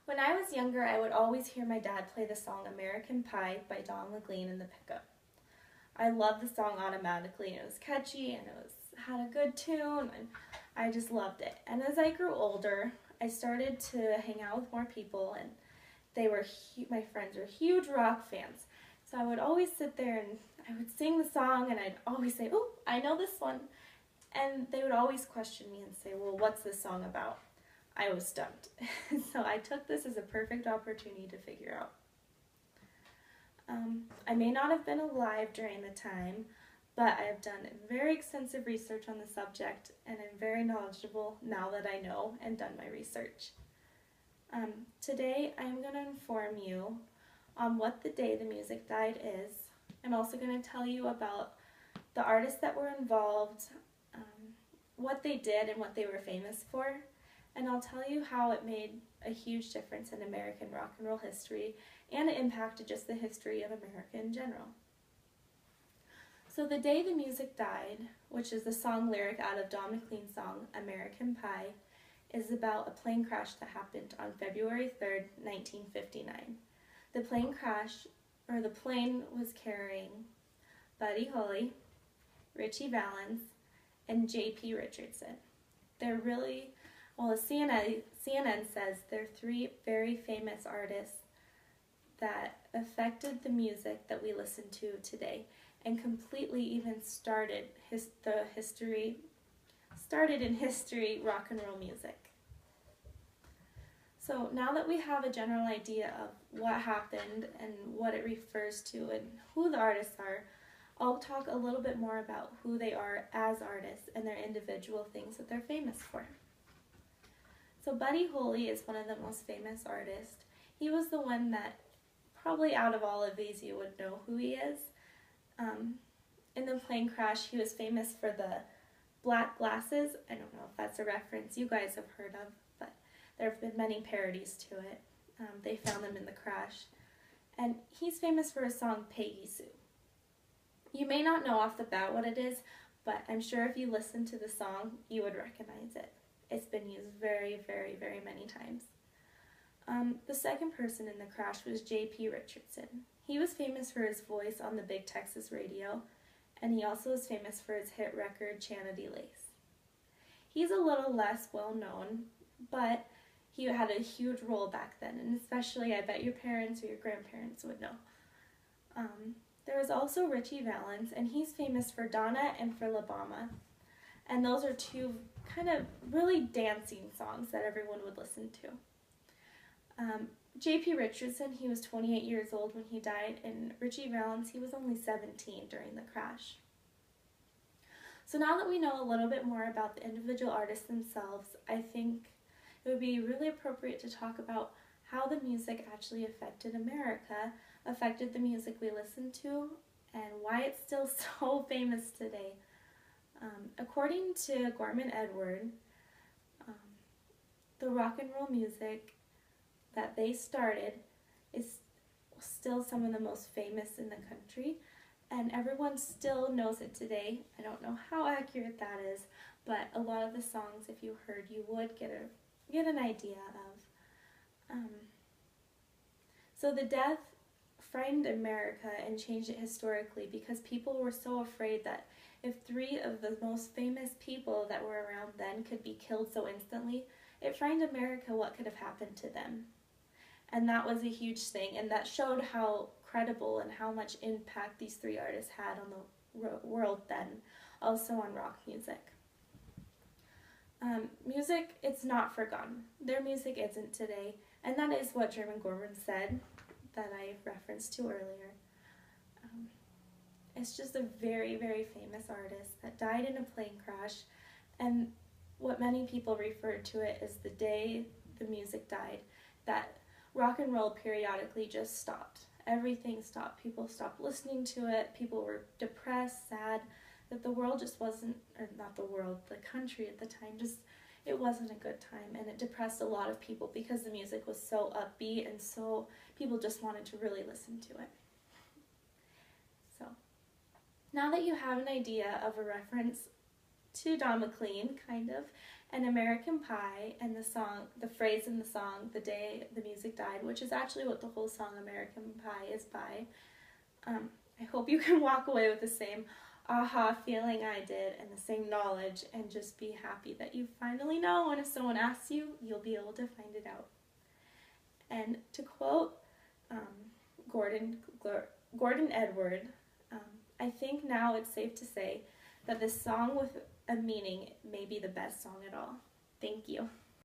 When I was younger, I would always hear my dad play the song American Pie by Don McLean in the pickup. I loved the song automatically. It was catchy and had a good tune, and I just loved it. And as I grew older, I started to hang out with more people, and my friends were huge rock fans. So I would always sit there and I would sing the song, and I'd always say, "Oh, I know this one." And they would always question me and say, "Well, what's this song about?" I was stumped. So I took this as a perfect opportunity to figure out. I may not have been alive during the time, but I have done very extensive research on the subject, and I'm very knowledgeable now that I know and done my research. Today, I'm going to inform you on what the day the music died is. I'm also going to tell you about the artists that were involved, what they did and what they were famous for, and I'll tell you how it made a huge difference in American rock and roll history, and it impacted just the history of America in general. So the day the music died, which is the song lyric out of Don McLean's song American Pie, is about a plane crash that happened on February 3rd, 1959. The plane was carrying Buddy Holly, Ritchie Valens, and J.P. Richardson. They're really, well, CNN says they're three very famous artists that affected the music that we listen to today and completely even started in history rock and roll music. So now that we have a general idea of what happened and what it refers to and who the artists are, I'll talk a little bit more about who they are as artists and their individual things that they're famous for. So Buddy Holly is one of the most famous artists. He was the one that probably out of all of these you would know who he is. In the plane crash, he was famous for the black glasses. I don't know if that's a reference you guys have heard of, but there have been many parodies to it. They found them in the crash. And he's famous for his song Peggy Sue. You may not know off the bat what it is, but I'm sure if you listen to the song, you would recognize it. It's been used very, very, very many times. The second person in the crash was J.P. Richardson. He was famous for his voice on the Big Texas radio, and he also is famous for his hit record, Chanity Lace. He's a little less well known, but he had a huge role back then, and especially I bet your parents or your grandparents would know. There was also Ritchie Valens, and he's famous for Donna and for La Bama, and those are two kind of really dancing songs that everyone would listen to. J.P. Richardson, he was 28 years old when he died, and Ritchie Valens, he was only 17 during the crash. So now that we know a little bit more about the individual artists themselves, I think it would be really appropriate to talk about how the music actually affected America, affected the music we listen to, and why it's still so famous today. According to Gorman Edward, the rock and roll music that they started is still some of the most famous in the country, and everyone still knows it today. I don't know how accurate that is, but a lot of the songs, if you heard, you would get an idea of. So the death frightened America and changed it historically because people were so afraid that if three of the most famous people that were around then could be killed so instantly, it frightened America what could have happened to them. And that was a huge thing, and that showed how credible and how much impact these three artists had on the world then, also on rock music. Music, it's not forgotten. Their music isn't today, and that is what Jeremy Gorman said that I referenced to earlier. It's just a very, very famous artist that died in a plane crash, and what many people refer to it as the day the music died, that rock and roll periodically just stopped. Everything stopped. People stopped listening to it. People were depressed, sad, that the world just wasn't, or not the world, the country at the time, just, it wasn't a good time, and it depressed a lot of people because the music was so upbeat and so people just wanted to really listen to it. So, now that you have an idea of a reference to Don McLean, kind of, and American Pie, and the song, the phrase in the song, "The Day the Music Died," which is actually what the whole song American Pie is by. I hope you can walk away with the same aha feeling I did, and the same knowledge, and just be happy that you finally know, and if someone asks you, you'll be able to find it out. And to quote Gordon Edward, I think now it's safe to say that this song with a meaning may be the best song at all. Thank you.